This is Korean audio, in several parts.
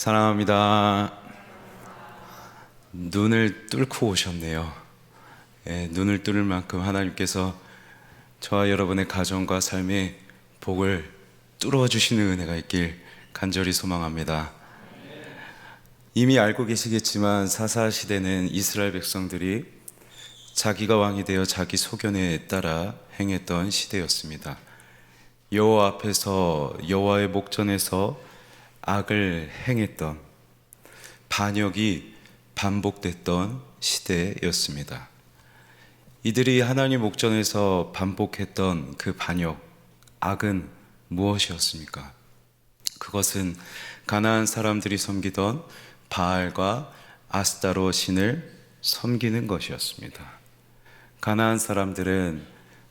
사랑합니다. 눈을 뚫고 오셨네요. 눈을 뚫을 만큼 하나님께서 저와 여러분의 가정과 삶에 복을 뚫어주시는 은혜가 있길 간절히 소망합니다. 이미 알고 계시겠지만 사사시대는 이스라엘 백성들이 자기가 왕이 되어 자기 소견에 따라 행했던 시대였습니다. 여호와 앞에서, 여호와의 목전에서 악을 행했던, 반역이 반복됐던 시대였습니다. 이들이 하나님 목전에서 반복했던 그 반역, 악은 무엇이었습니까? 그것은 가나안 사람들이 섬기던 바알과 아스타로 신을 섬기는 것이었습니다. 가나안 사람들은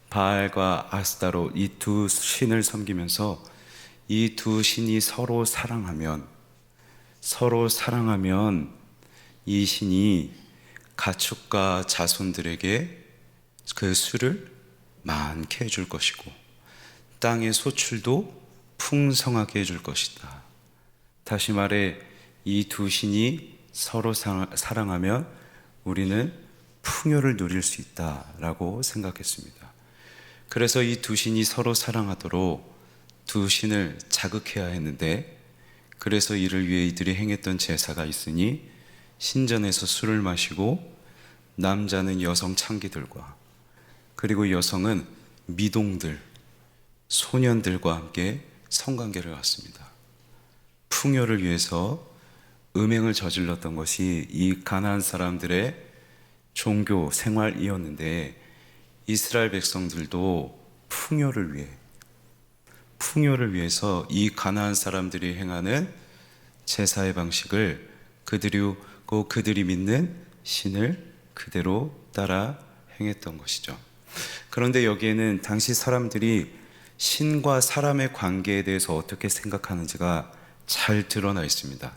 바알과 아스타로 이 두 신을 섬기면서 이 두 신이 서로 사랑하면 이 신이 가축과 자손들에게 그 수를 많게 해줄 것이고 땅의 소출도 풍성하게 해줄 것이다. 다시 말해 이 두 신이 서로 사랑하면 우리는 풍요를 누릴 수 있다라고 생각했습니다. 그래서 이 두 신이 서로 사랑하도록 두 신을 자극해야 했는데, 그래서 이를 위해 이들이 행했던 제사가 있으니 신전에서 술을 마시고 남자는 여성 창기들과 그리고 여성은 미동들, 소년들과 함께 성관계를 갖습니다. 풍요를 위해서 음행을 저질렀던 것이 이 가나안 사람들의 종교 생활이었는데, 이스라엘 백성들도 풍요를 위해서 이 가나안 사람들이 행하는 제사의 방식을 그들이 믿는 신을 그대로 따라 행했던 것이죠. 그런데 여기에는 당시 사람들이 신과 사람의 관계에 대해서 어떻게 생각하는지가 잘 드러나 있습니다.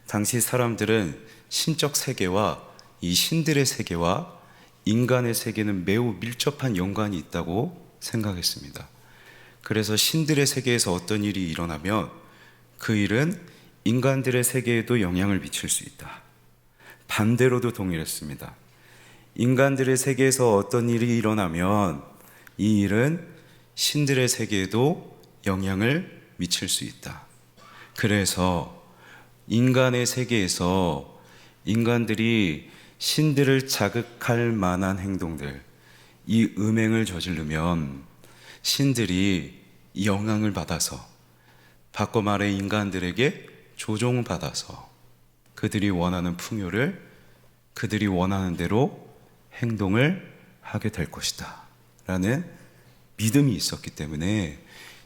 당시 사람들은 신적 세계와 이 신들의 세계와 인간의 세계는 매우 밀접한 연관이 있다고 생각했습니다. 그래서 신들의 세계에서 어떤 일이 일어나면 그 일은 인간들의 세계에도 영향을 미칠 수 있다. 반대로도 동일했습니다. 인간들의 세계에서 어떤 일이 일어나면 이 일은 신들의 세계에도 영향을 미칠 수 있다. 그래서 인간의 세계에서 인간들이 신들을 자극할 만한 행동들, 이 음행을 저지르면 신들이 영향을 받아서, 바꿔 말해 인간들에게 조종받아서 그들이 원하는 풍요를 그들이 원하는 대로 행동을 하게 될 것이다 라는 믿음이 있었기 때문에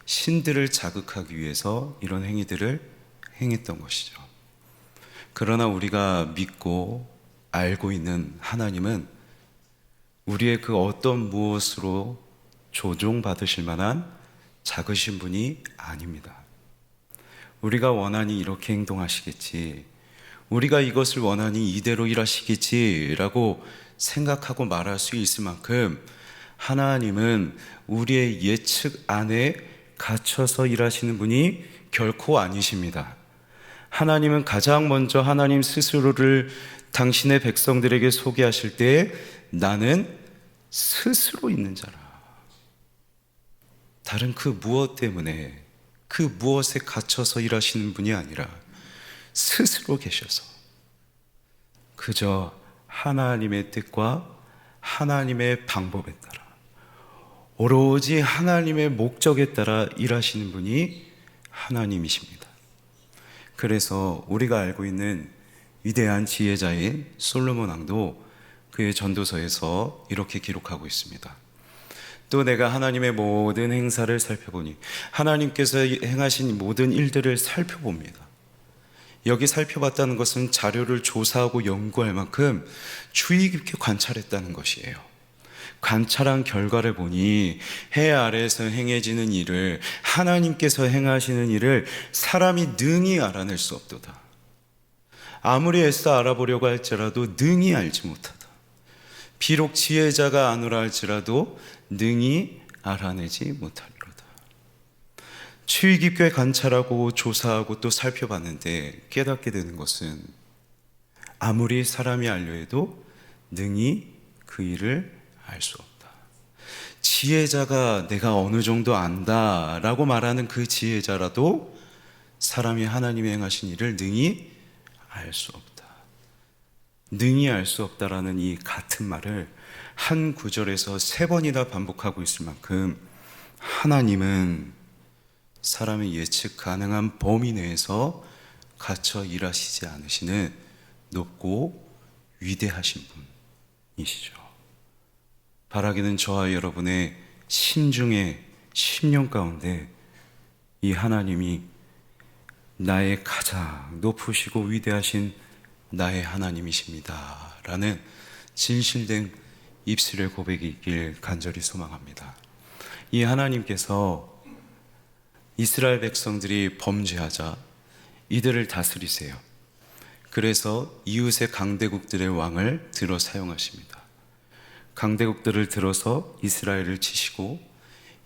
신들을 자극하기 위해서 이런 행위들을 행했던 것이죠. 그러나 우리가 믿고 알고 있는 하나님은 우리의 그 어떤 무엇으로 조종받으실 만한 작으신 분이 아닙니다. 우리가 원하니 이렇게 행동하시겠지, 우리가 이것을 원하니 이대로 일하시겠지 라고 생각하고 말할 수 있을 만큼 하나님은 우리의 예측 안에 갇혀서 일하시는 분이 결코 아니십니다. 하나님은 가장 먼저 하나님 스스로를 당신의 백성들에게 소개하실 때 나는 스스로 있는 자라, 다른 그 무엇 때문에 그 무엇에 갇혀서 일하시는 분이 아니라 스스로 계셔서 그저 하나님의 뜻과 하나님의 방법에 따라 오로지 하나님의 목적에 따라 일하시는 분이 하나님이십니다. 그래서 우리가 알고 있는 위대한 지혜자인 솔로몬 왕도 그의 전도서에서 이렇게 기록하고 있습니다. 또 내가 하나님의 모든 행사를 살펴보니, 하나님께서 행하신 모든 일들을 살펴봅니다. 여기 살펴봤다는 것은 자료를 조사하고 연구할 만큼 주의 깊게 관찰했다는 것이에요. 관찰한 결과를 보니 해 아래에서 행해지는 일을, 하나님께서 행하시는 일을 사람이 능히 알아낼 수 없도다. 아무리 애써 알아보려고 할지라도 능히 알지 못하다. 비록 지혜자가 아노라 할지라도 능히 알아내지 못하리로다. 주의 깊게 관찰하고 조사하고 또 살펴봤는데 깨닫게 되는 것은 아무리 사람이 알려 해도 능히 그 일을 알 수 없다. 지혜자가 내가 어느 정도 안다라고 말하는 그 지혜자라도 사람이 하나님이 행하신 일을 능히 알 수 없다. 능히 알 수 없다라는 이 같은 말을 한 구절에서 3번이나 반복하고 있을 만큼 하나님은 사람의 예측 가능한 범위 내에서 갇혀 일하시지 않으시는 높고 위대하신 분이시죠. 바라기는 저와 여러분의 심중의 심령 가운데 이 하나님이 나의 가장 높으시고 위대하신 나의 하나님이십니다 라는 진실된 입술의 고백이 있길 간절히 소망합니다. 이 하나님께서 이스라엘 백성들이 범죄하자 이들을 다스리세요. 그래서 이웃의 강대국들의 왕을 들어 사용하십니다. 강대국들을 들어서 이스라엘을 치시고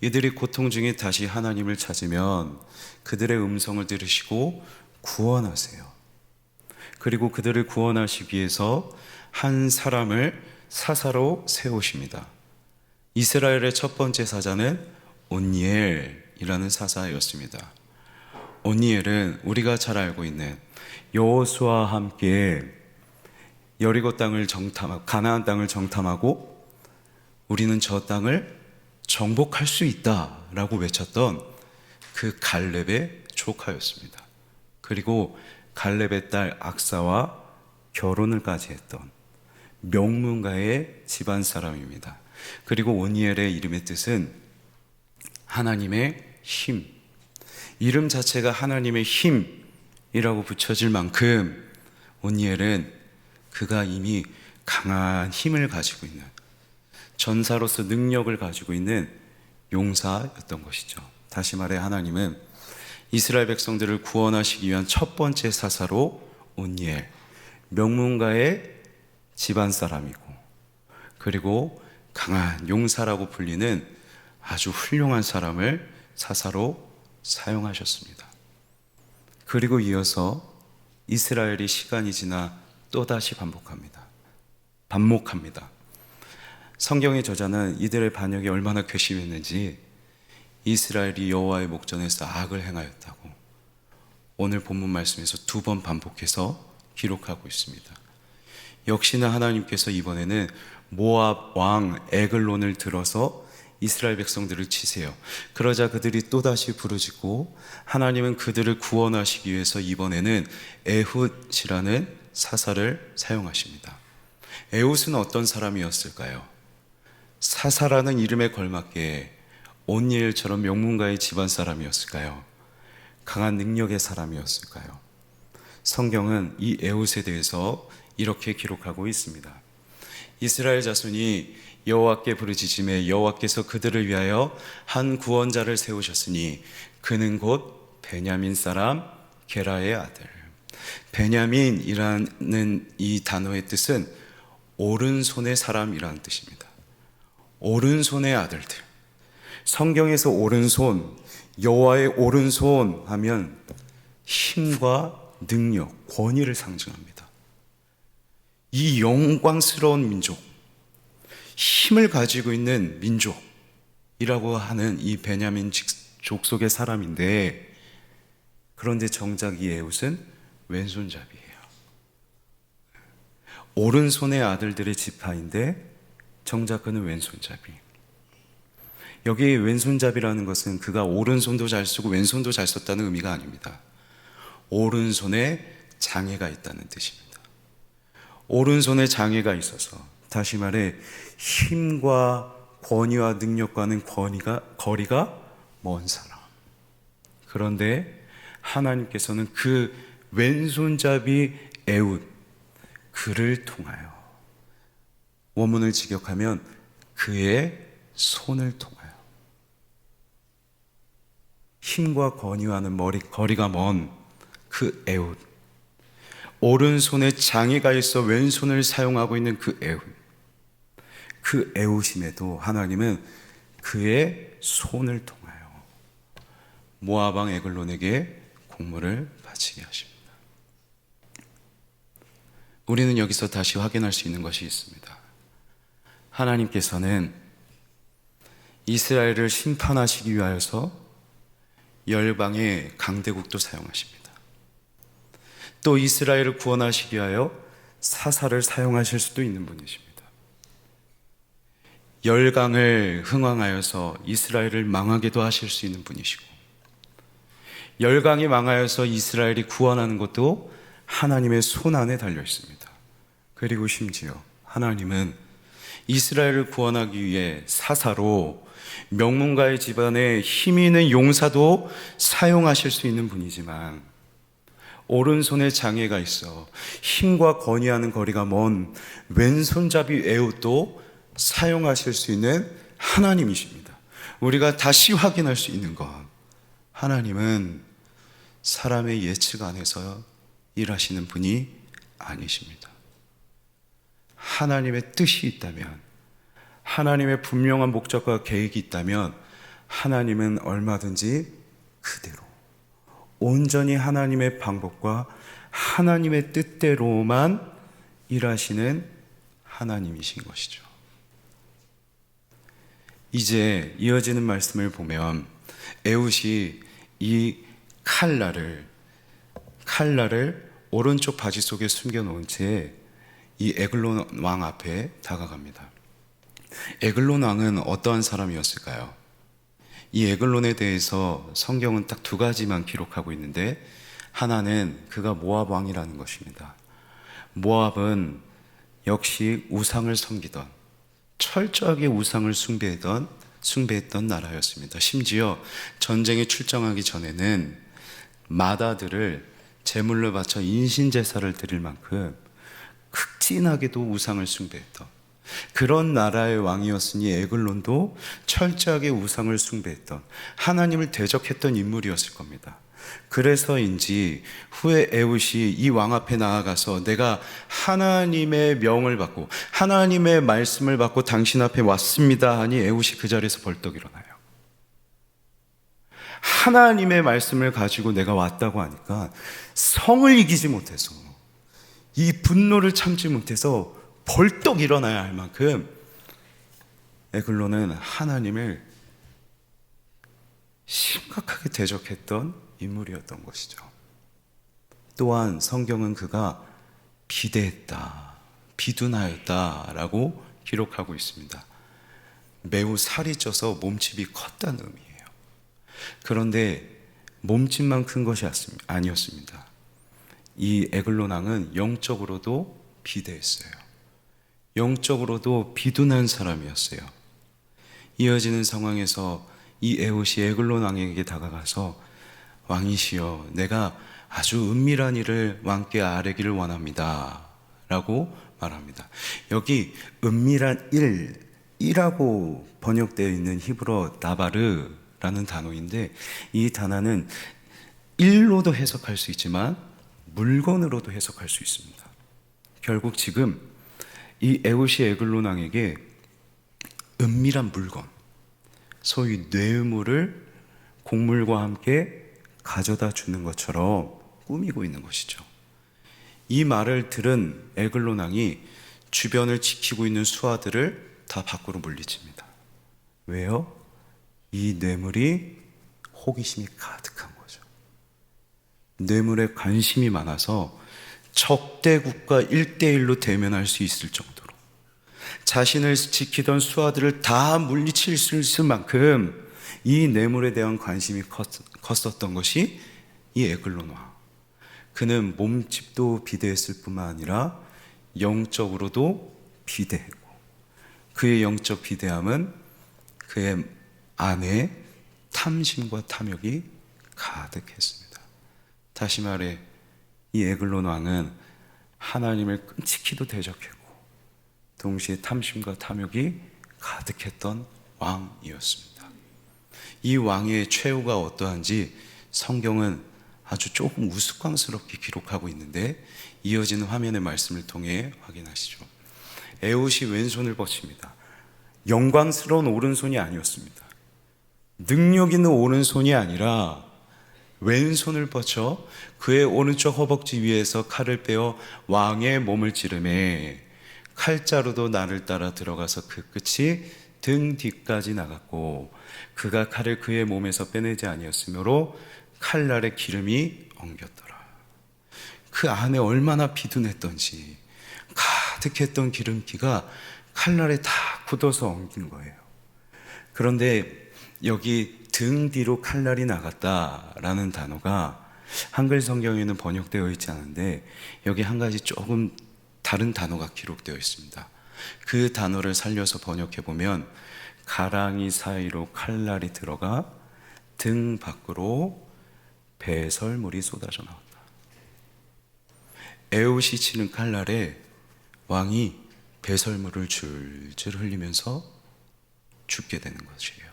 이들이 고통 중에 다시 하나님을 찾으면 그들의 음성을 들으시고 구원하세요. 그리고 그들을 구원하시기 위해서 한 사람을 사사로 세우십니다. 이스라엘의 첫 번째 사자는 온니엘이라는 사사였습니다. 온니엘은 우리가 잘 알고 있는 여호수아와 함께 여리고 땅을 정탐하고 가나안 땅을 정탐하고 우리는 저 땅을 정복할 수 있다라고 외쳤던 그 갈렙의 조카였습니다. 그리고 갈렙의 딸 악사와 결혼을까지 했던 명문가의 집안 사람입니다. 그리고 온니엘의 이름의 뜻은 하나님의 힘, 이름 자체가 하나님의 힘이라고 붙여질 만큼 온니엘은 그가 이미 강한 힘을 가지고 있는 전사로서 능력을 가지고 있는 용사였던 것이죠. 다시 말해 하나님은 이스라엘 백성들을 구원하시기 위한 첫 번째 사사로 온니엘, 명문가의 집안 사람이고 그리고 강한 용사라고 불리는 아주 훌륭한 사람을 사사로 사용하셨습니다. 그리고 이어서 이스라엘이 시간이 지나 또다시 반복합니다. 반목합니다. 성경의 저자는 이들의 반역이 얼마나 괘씸했는지 이스라엘이 여호와의 목전에서 악을 행하였다고 오늘 본문 말씀에서 2번 반복해서 기록하고 있습니다. 역시나 하나님께서 이번에는 모압 왕 에글론을 들어서 이스라엘 백성들을 치세요. 그러자 그들이 또다시 부르짖고 하나님은 그들을 구원하시기 위해서 이번에는 에훗이라는 사사를 사용하십니다. 에훗은 어떤 사람이었을까요? 사사라는 이름에 걸맞게 온니엘처럼 명문가의 집안 사람이었을까요? 강한 능력의 사람이었을까요? 성경은 이 에훗에 대해서 이렇게 기록하고 있습니다. 이스라엘 자손이 여호와께 부르짖음에 여호와께서 그들을 위하여 한 구원자를 세우셨으니 그는 곧 베냐민 사람 게라의 아들. 베냐민이라는 이 단어의 뜻은 오른손의 사람이라는 뜻입니다. 오른손의 아들들. 성경에서 오른손, 여호와의 오른손 하면 힘과 능력, 권위를 상징합니다. 이 영광스러운 민족, 힘을 가지고 있는 민족이라고 하는 이 베냐민 족속의 사람인데, 그런데 정작 이 에훗은 왼손잡이에요. 오른손의 아들들의 지파인데 정작 그는 왼손잡이. 여기 왼손잡이라는 것은 그가 오른손도 잘 쓰고 왼손도 잘 썼다는 의미가 아닙니다. 오른손에 장애가 있다는 뜻입니다. 오른손에 장애가 있어서, 다시 말해 힘과 권위와 능력과는 거리가 먼 사람. 그런데 하나님께서는 그 왼손잡이 에훗, 그를 통하여, 원문을 직역하면 그의 손을 통하여, 힘과 권위와는 거리가 먼 그 에훗, 오른손에 장애가 있어 왼손을 사용하고 있는 그 에훗, 그 에훗임에도 하나님은 그의 손을 통하여 모압 왕 에글론에게 곡물을 바치게 하십니다. 우리는 여기서 다시 확인할 수 있는 것이 있습니다. 하나님께서는 이스라엘을 심판하시기 위하여서 열방의 강대국도 사용하십니다. 또 이스라엘을 구원하시기 위하여 사사를 사용하실 수도 있는 분이십니다. 열강을 흥왕하여서 이스라엘을 망하게도 하실 수 있는 분이시고, 열강이 망하여서 이스라엘이 구원하는 것도 하나님의 손 안에 달려 있습니다. 그리고 심지어 하나님은 이스라엘을 구원하기 위해 사사로 명문가의 집안에 힘이 있는 용사도 사용하실 수 있는 분이지만, 오른손에 장애가 있어 힘과 권위하는 거리가 먼 왼손잡이 에훗도 사용하실 수 있는 하나님이십니다. 우리가 다시 확인할 수 있는 것, 하나님은 사람의 예측 안에서 일하시는 분이 아니십니다. 하나님의 뜻이 있다면, 하나님의 분명한 목적과 계획이 있다면 하나님은 얼마든지 그대로 온전히 하나님의 방법과 하나님의 뜻대로만 일하시는 하나님이신 것이죠. 이제 이어지는 말씀을 보면 에훗이 이 칼날을 오른쪽 바지 속에 숨겨놓은 채 이 에글론 왕 앞에 다가갑니다. 에글론 왕은 어떠한 사람이었을까요? 이 에글론에 대해서 성경은 딱 두 가지만 기록하고 있는데, 하나는 그가 모압 왕이라는 것입니다. 모압은 역시 우상을 섬기던, 철저하게 우상을 숭배했던 나라였습니다. 심지어 전쟁에 출정하기 전에는 마다들을 제물로 바쳐 인신제사를 드릴 만큼 극진하게도 우상을 숭배했던 그런 나라의 왕이었으니, 에글론도 철저하게 우상을 숭배했던, 하나님을 대적했던 인물이었을 겁니다. 그래서인지 후에 에훗이 이 왕 앞에 나아가서 내가 하나님의 명을 받고 하나님의 말씀을 받고 당신 앞에 왔습니다 하니 에훗이 그 자리에서 벌떡 일어나요. 하나님의 말씀을 가지고 내가 왔다고 하니까 성을 이기지 못해서, 이 분노를 참지 못해서 벌떡 일어나야 할 만큼 에글론은 하나님을 심각하게 대적했던 인물이었던 것이죠. 또한 성경은 그가 비대했다, 비둔하였다라고 기록하고 있습니다. 매우 살이 쪄서 몸집이 컸다는 의미예요. 그런데 몸집만 큰 것이 아니었습니다. 이 에글론 왕은 영적으로도 비대했어요. 영적으로도 비둔한 사람이었어요. 이어지는 상황에서 이 에훗이 에글론 왕에게 다가가서 왕이시여, 내가 아주 은밀한 일을 왕께 아뢰기를 원합니다 라고 말합니다. 여기 은밀한 일이라고 번역되어 있는 히브리어 다바르라는 단어인데, 이 단어는 일로도 해석할 수 있지만 물건으로도 해석할 수 있습니다. 결국 지금 이 에훗이 에글론 왕에게 은밀한 물건, 소위 뇌물을 곡물과 함께 가져다 주는 것처럼 꾸미고 있는 것이죠. 이 말을 들은 에글론 왕이 주변을 지키고 있는 수하들을 다 밖으로 물리칩니다. 왜요? 이 뇌물이 호기심이 가득한 거죠. 뇌물에 관심이 많아서 적대국과 1대1로 대면할 수 있을 정도로 자신을 지키던 수하들을 다 물리칠 수 있을 만큼 이 뇌물에 대한 관심이 컸었던 것이 이 에글론 왕. 그는 몸집도 비대했을 뿐만 아니라 영적으로도 비대했고, 그의 영적 비대함은 그의 안에 탐심과 탐욕이 가득했습니다. 다시 말해 이 에글론 왕은 하나님을 끔찍히도 대적했고 동시에 탐심과 탐욕이 가득했던 왕이었습니다. 이 왕의 최후가 어떠한지 성경은 아주 조금 우스꽝스럽게 기록하고 있는데, 이어지는 화면의 말씀을 통해 확인하시죠. 에훗이 왼손을 뻗칩니다. 영광스러운 오른손이 아니었습니다. 능력 있는 오른손이 아니라 왼손을 뻗쳐 그의 오른쪽 허벅지 위에서 칼을 빼어 왕의 몸을 찌르매 칼자루도 나를 따라 들어가서 그 끝이 등 뒤까지 나갔고 그가 칼을 그의 몸에서 빼내지 아니었으므로 칼날에 기름이 엉겼더라. 그 안에 얼마나 비둔했던지 가득했던 기름기가 칼날에 다 굳어서 엉킨 거예요. 그런데 여기 등 뒤로 칼날이 나갔다라는 단어가 한글 성경에는 번역되어 있지 않은데 여기 한 가지 조금 다른 단어가 기록되어 있습니다. 그 단어를 살려서 번역해 보면 가랑이 사이로 칼날이 들어가 등 밖으로 배설물이 쏟아져 나왔다. 에웃이 치는 칼날에 왕이 배설물을 줄줄 흘리면서 죽게 되는 것이에요.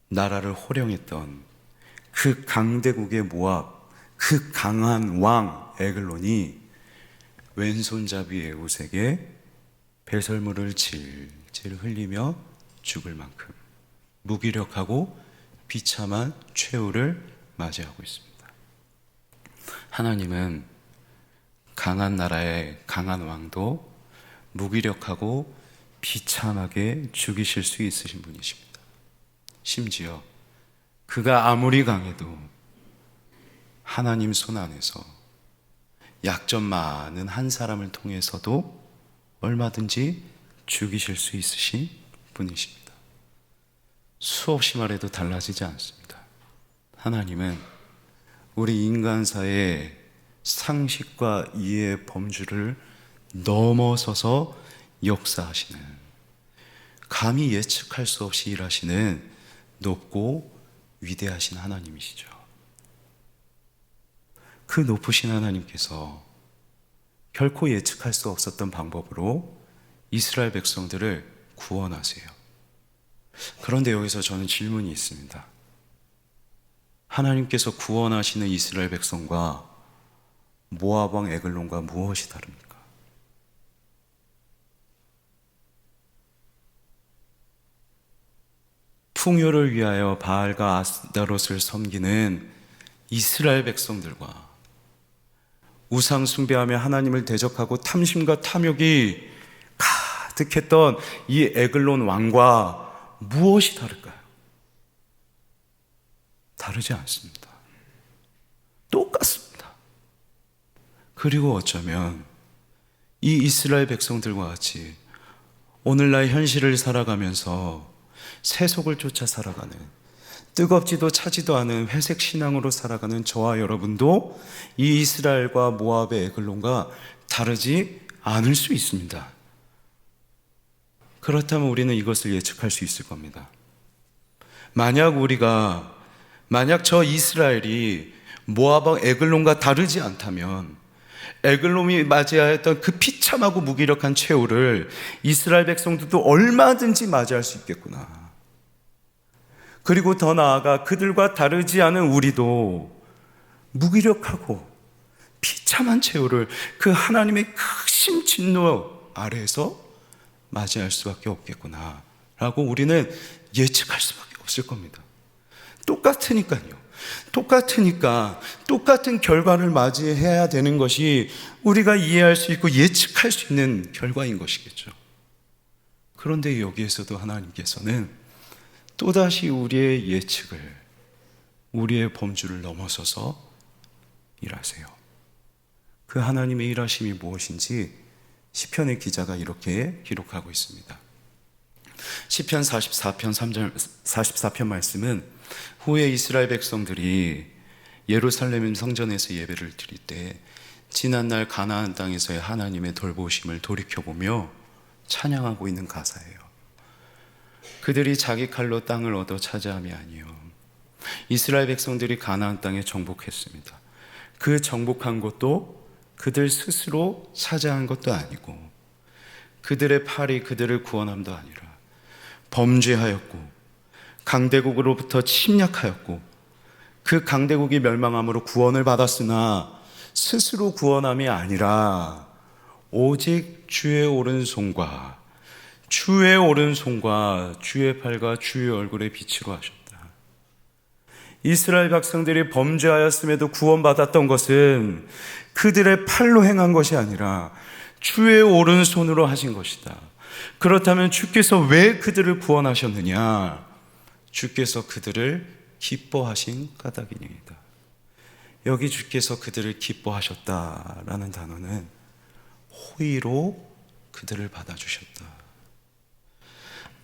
나라를 호령했던 그 강대국의 모압, 그 강한 왕 에글론이 왼손잡이 에웃에게 배설물을 질질 흘리며 죽을 만큼 무기력하고 비참한 최후를 맞이하고 있습니다. 하나님은 강한 나라의 강한 왕도 무기력하고 비참하게 죽이실 수 있으신 분이십니다. 심지어 그가 아무리 강해도 하나님 손 안에서 약점 많은 한 사람을 통해서도 얼마든지 죽이실 수 있으신 분이십니다. 수없이 말해도 달라지지 않습니다. 하나님은 우리 인간사의 상식과 이해의 범주를 넘어서서 역사하시는, 감히 예측할 수 없이 일하시는 높고 위대하신 하나님이시죠. 그 높으신 하나님께서 결코 예측할 수 없었던 방법으로 이스라엘 백성들을 구원하세요. 그런데 여기서 저는 질문이 있습니다. 하나님께서 구원하시는 이스라엘 백성과 모압 왕 에글론과 무엇이 다릅니까? 풍요를 위하여 바알과 아스다롯을 섬기는 이스라엘 백성들과 우상 숭배하며 하나님을 대적하고 탐심과 탐욕이 가득했던 이 에글론 왕과 무엇이 다를까요? 다르지 않습니다. 똑같습니다. 그리고 어쩌면 이 이스라엘 백성들과 같이 오늘날 현실을 살아가면서 세속을 쫓아 살아가는, 뜨겁지도 차지도 않은 회색 신앙으로 살아가는 저와 여러분도 이 이스라엘과 모압의 에글론과 다르지 않을 수 있습니다. 그렇다면 우리는 이것을 예측할 수 있을 겁니다. 만약 저 이스라엘이 모압 왕 에글론과 다르지 않다면 에글론이 맞이하였던 그 비참하고 무기력한 최후를 이스라엘 백성들도 얼마든지 맞이할 수 있겠구나. 그리고 더 나아가 그들과 다르지 않은 우리도 무기력하고 비참한 최후를 그 하나님의 극심 진노 아래에서 맞이할 수밖에 없겠구나 라고 우리는 예측할 수밖에 없을 겁니다. 똑같으니까 똑같은 결과를 맞이해야 되는 것이 우리가 이해할 수 있고 예측할 수 있는 결과인 것이겠죠. 그런데 여기에서도 하나님께서는 또다시 우리의 예측을, 우리의 범주를 넘어서서 일하세요. 그 하나님의 일하심이 무엇인지 시편의 기자가 이렇게 기록하고 있습니다. 시편 44편 말씀은 후에 이스라엘 백성들이 예루살렘 성전에서 예배를 드릴 때 지난날 가나안 땅에서의 하나님의 돌보심을 돌이켜보며 찬양하고 있는 가사예요. 그들이 자기 칼로 땅을 얻어 차지함이 아니요, 이스라엘 백성들이 가나안 땅에 정복했습니다. 그 정복한 것도 그들 스스로 차지한 것도 아니고 그들의 팔이 그들을 구원함도 아니라 범죄하였고 강대국으로부터 침략하였고 그 강대국이 멸망함으로 구원을 받았으나 스스로 구원함이 아니라 오직 주의 오른손과 주의 팔과 주의 얼굴의 빛으로 하셨다. 이스라엘 백성들이 범죄하였음에도 구원받았던 것은 그들의 팔로 행한 것이 아니라 주의 오른손으로 하신 것이다. 그렇다면 주께서 왜 그들을 구원하셨느냐? 주께서 그들을 기뻐하신 까닭이니이다. 여기 주께서 그들을 기뻐하셨다라는 단어는 호의로 그들을 받아주셨다.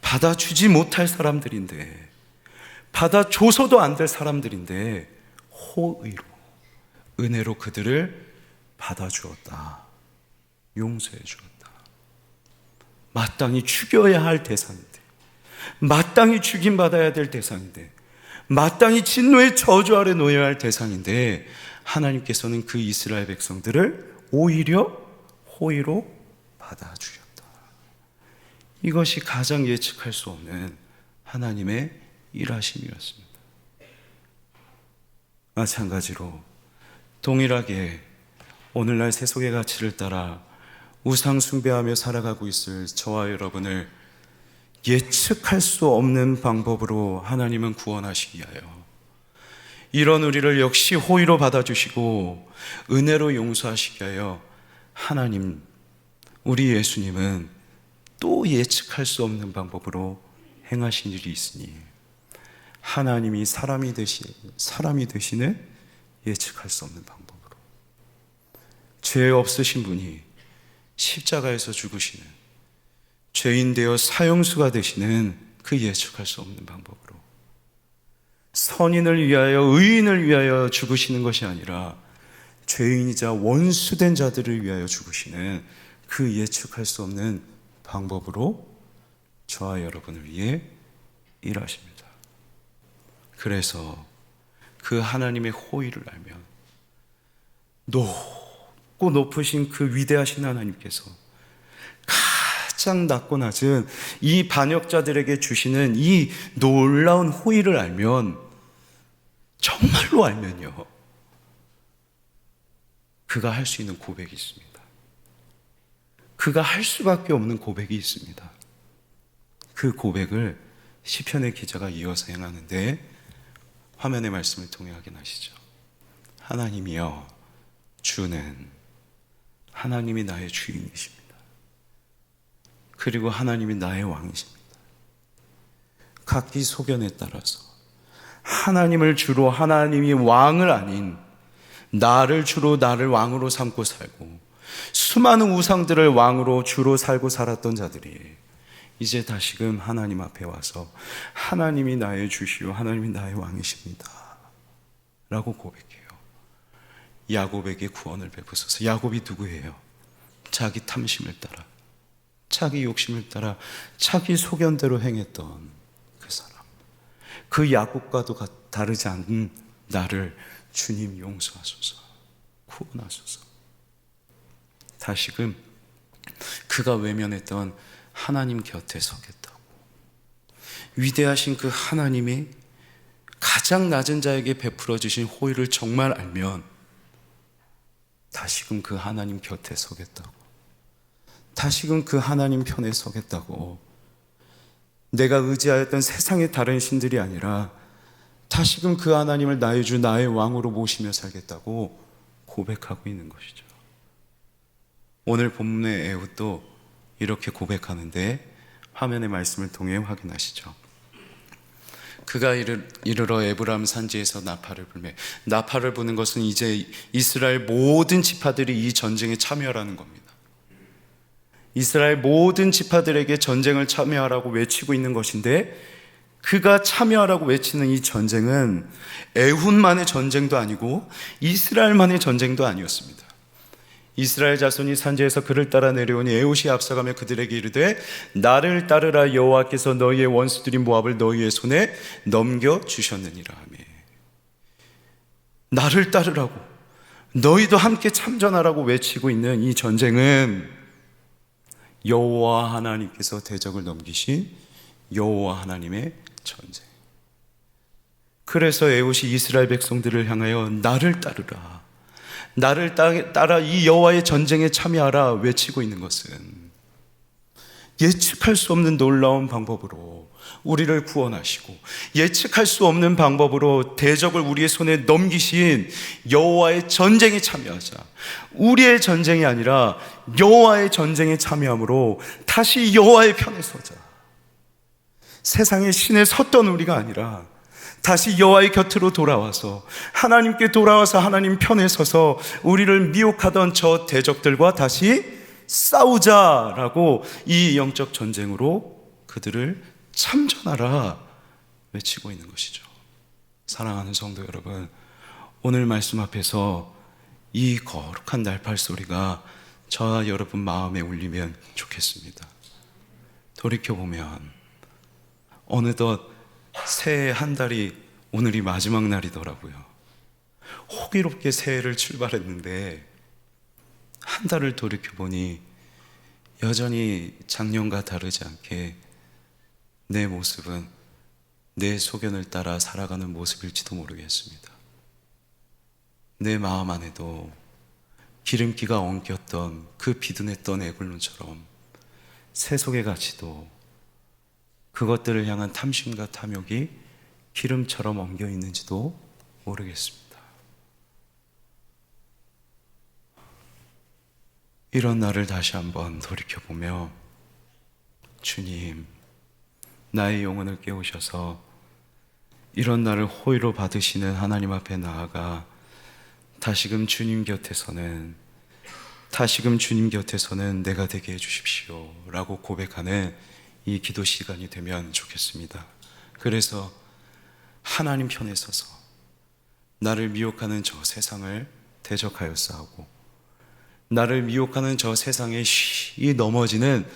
받아주지 못할 사람들인데, 받아줘서도 안 될 사람들인데 호의로, 은혜로 그들을 받아주었다. 용서해 주었다. 마땅히 죽여야 할 대상인데, 마땅히 죽임받아야 될 대상인데, 마땅히 진노의 저주 아래 놓여야 할 대상인데, 하나님께서는 그 이스라엘 백성들을 오히려 호의로 받아주셨다. 이것이 가장 예측할 수 없는 하나님의 일하심이었습니다. 마찬가지로 동일하게 오늘날 세속의 가치를 따라 우상 숭배하며 살아가고 있을 저와 여러분을 예측할 수 없는 방법으로 하나님은 구원하시기 위하여 이런 우리를 역시 호의로 받아주시고 은혜로 용서하시기 위하여 하나님, 우리 예수님은 또 예측할 수 없는 방법으로 행하신 일이 있으니 하나님이 사람이 되시는 예측할 수 없는 방법으로 죄 없으신 분이 십자가에서 죽으시는, 죄인 되어 사형수가 되시는 그 예측할 수 없는 방법으로 선인을 위하여, 의인을 위하여 죽으시는 것이 아니라 죄인이자 원수된 자들을 위하여 죽으시는 그 예측할 수 없는 방법으로 저와 여러분을 위해 일하십니다. 그래서 그 하나님의 호의를 알면 높고 높으신 그 위대하신 하나님께서 가장 낮고 낮은 이 반역자들에게 주시는 이 놀라운 호의를 알면, 정말로 알면요, 그가 할 수 있는 고백이 있습니다. 그가 할 수밖에 없는 고백이 있습니다. 그 고백을 시편의 기자가 이어서 행하는데 화면의 말씀을 통해 확인하시죠. 하나님이여, 주는 하나님이 나의 주인이십니다. 그리고 하나님이 나의 왕이십니다. 각기 소견에 따라서 하나님을 주로, 하나님이 왕을 아닌 나를 주로, 나를 왕으로 삼고 살고 수많은 우상들을 왕으로 주로 살고 살았던 자들이 이제 다시금 하나님 앞에 와서 하나님이 나의 주시오, 하나님이 나의 왕이십니다 라고 고백해요. 야곱에게 구원을 베푸소서. 야곱이 누구예요? 자기 탐심을 따라, 자기 욕심을 따라, 자기 소견대로 행했던 그 사람, 그 야곱과도 다르지 않은 나를 주님 용서하소서, 구원하소서. 다시금 그가 외면했던 하나님 곁에 서겠다고, 위대하신 그 하나님이 가장 낮은 자에게 베풀어 주신 호의를 정말 알면 다시금 그 하나님 곁에 서겠다고, 다시금 그 하나님 편에 서겠다고, 내가 의지하였던 세상의 다른 신들이 아니라 다시금 그 하나님을 나의 주, 나의 왕으로 모시며 살겠다고 고백하고 있는 것이죠. 오늘 본문의 에훗도 이렇게 고백하는데 화면의 말씀을 통해 확인하시죠. 그가 이르러 에브라임 산지에서 나팔을 불매. 나팔을 부는 것은 이제 이스라엘 모든 지파들이 이 전쟁에 참여하라는 겁니다. 이스라엘 모든 지파들에게 전쟁을 참여하라고 외치고 있는 것인데, 그가 참여하라고 외치는 이 전쟁은 에훗만의 전쟁도 아니고 이스라엘만의 전쟁도 아니었습니다. 이스라엘 자손이 산지에서 그를 따라 내려오니 에훗이 앞서가며 그들에게 이르되 나를 따르라, 여호와께서 너희의 원수들인 모압을 너희의 손에 넘겨주셨느니라 하며. 나를 따르라고, 너희도 함께 참전하라고 외치고 있는 이 전쟁은 여호와 하나님께서 대적을 넘기신 여호와 하나님의 전쟁. 그래서 에훗이 이스라엘 백성들을 향하여 나를 따르라, 나를 따라 이 여호와의 전쟁에 참여하라 외치고 있는 것은 예측할 수 없는 놀라운 방법으로 우리를 구원하시고 예측할 수 없는 방법으로 대적을 우리의 손에 넘기신 여호와의 전쟁에 참여하자. 우리의 전쟁이 아니라 여호와의 전쟁에 참여함으로 다시 여호와의 편에 서자. 세상의 신에 섰던 우리가 아니라 다시 여호와의 곁으로 돌아와서 하나님께 돌아와서 하나님 편에 서서 우리를 미혹하던 저 대적들과 다시 싸우자라고 이 영적 전쟁으로 그들을 참전하라 외치고 있는 것이죠. 사랑하는 성도 여러분, 오늘 말씀 앞에서 이 거룩한 날팔 소리가 저와 여러분 마음에 울리면 좋겠습니다. 돌이켜보면 어느덧 새해 한 달이 오늘이 마지막 날이더라고요. 호기롭게 새해를 출발했는데 한 달을 돌이켜보니 여전히 작년과 다르지 않게 내 모습은 내 소견을 따라 살아가는 모습일지도 모르겠습니다. 내 마음 안에도 기름기가 엉켰던 그 비둔했던 에글론처럼 세속의 가치도 그것들을 향한 탐심과 탐욕이 기름처럼 엉겨 있는지도 모르겠습니다. 이런 나를 다시 한번 돌이켜보며 주님, 나의 영혼을 깨우셔서 이런 나를 호의로 받으시는 하나님 앞에 나아가 다시금 주님 곁에서는 내가 되게 해주십시오 라고 고백하는 이 기도 시간이 되면 좋겠습니다. 그래서 하나님 편에 서서 나를 미혹하는 저 세상을 대적하여 싸우고 나를 미혹하는 저 세상에 쉬이 넘어지는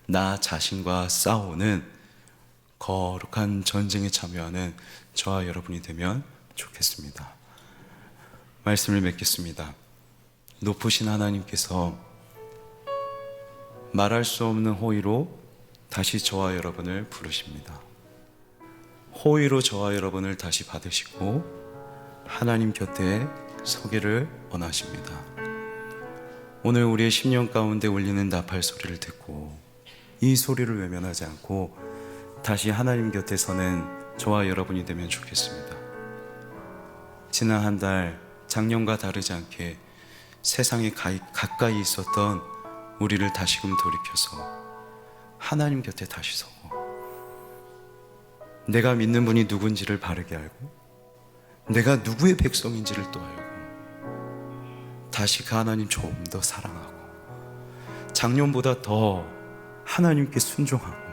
나 자신과 싸우는 거룩한 전쟁에 참여하는 저와 여러분이 되면 좋겠습니다. 말씀을 맺겠습니다. 높으신 하나님께서 말할 수 없는 호의로 다시 저와 여러분을 부르십니다. 호의로 저와 여러분을 다시 받으시고 하나님 곁에 서기를 원하십니다. 오늘 우리의 심령 가운데 울리는 나팔 소리를 듣고 이 소리를 외면하지 않고 다시 하나님 곁에 서는 저와 여러분이 되면 좋겠습니다. 지난 한 달 작년과 다르지 않게 세상에 가까이 있었던 우리를 다시금 돌이켜서 하나님 곁에 다시 서고 내가 믿는 분이 누군지를 바르게 알고 내가 누구의 백성인지를 또 알고 다시 그 하나님 조금 더 사랑하고 작년보다 더 하나님께 순종하고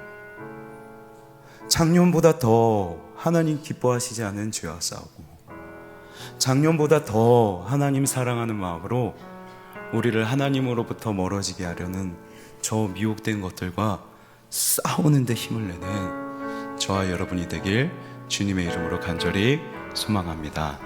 작년보다 더 하나님 기뻐하시지 않은 죄와 싸우고 작년보다 더 하나님 사랑하는 마음으로 우리를 하나님으로부터 멀어지게 하려는 저 미혹된 것들과 싸우는 데 힘을 내는 저와 여러분이 되길 주님의 이름으로 간절히 소망합니다.